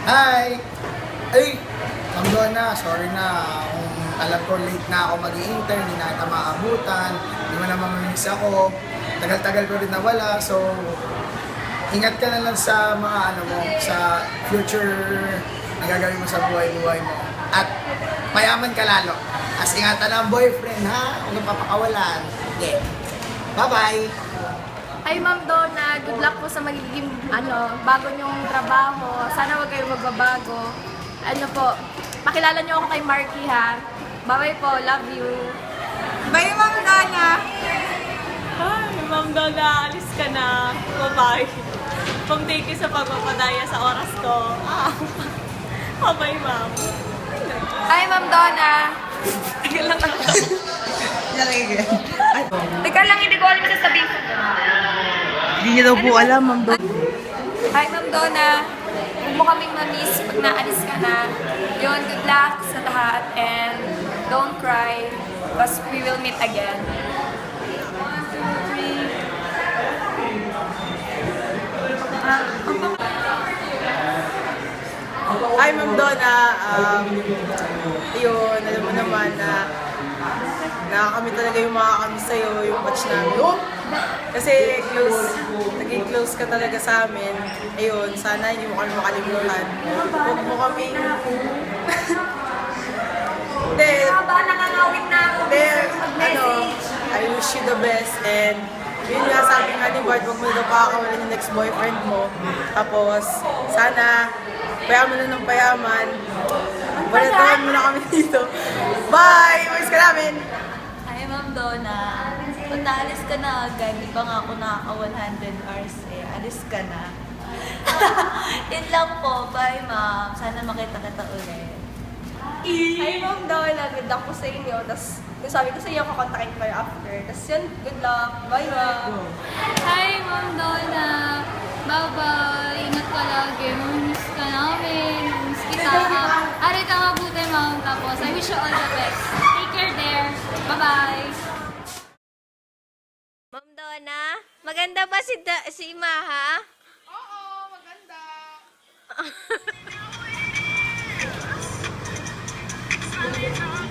Hi! Ay! Ma'am Donna, sorry na. Kung alam ko late na ako mag-i-intern, hindi na kita maabutan, hindi mo naman mamimiss ako. Tagal-tagal ko rin nawala, so ingat ka na lang sa mga ano mo, sa future na gagawin mo sa buhay-buhay mo. At mayaman ka lalo. As ingatan ang boyfriend, ha? Huwag kang papakawalan. Okay. Bye-bye! Hi Ma'am Donna, good luck po sa magiging bago niyong trabaho. Sana wag kayong magbabago. Ano po, pakilala niyo ako kay Marky ha. Bye-bye po, love you. Bye, Ma'am Donna! Ay, Ma'am Donna, alis ka na. Bye-bye. Thank you sa pagpapadaya sa oras ko. Bye-bye, Ma'am. Hi Ma'am Donna. Teka lang, hindi ko alam yung sasabihin ko. Hindi niya daw po alam, Ma'am Donna. Hi Ma'am Donna. Huwag mo kaming ma-miss pag naalis ka na. Yun, good luck sa lahat and don't cry because we will meet again. Hi, Ma'am Donna. Yun, alam mo naman na nakakami talaga yung mga kami sa'yo, yung batch namin. Oh! Kasi naging close ka talaga sa amin. Ayun, sana hindi mo kami makalimutan. Huwag mo kaming... Hindi, Nakangawit na ako. hindi, I wish you the best and yun nga sabi nga ni Bart, huwag mo daw pakakawalan yung next boyfriend mo. Tapos, sana, payaman na ng payaman. Balatahan mo na kami dito. Bye! Miss ka namin! Hi, Ma'am Donna. Kung naalis ka na agad, di ba nga ako nakaka-100 hours eh. Alis ka na. Yun lang po. Bye, Ma'am. Sana makita kita ulit. Hi Ma'am Donna, good luck po sa inyo. Tapos, kung sabi ko sa inyo, kakontakin ko kayo after. Tapos yun, good luck. Bye Ma'am. Hi, Ma'am Donna. Bye-bye. Ingat ka lagi. Miss ka namin. Miss kita. Ari ka mabuti, Ma'am. Tapos, I wish you all the best. Take care there. Bye-bye. Ma'am Donna, maganda ba si Imaha? Oo, maganda. Ano ka na?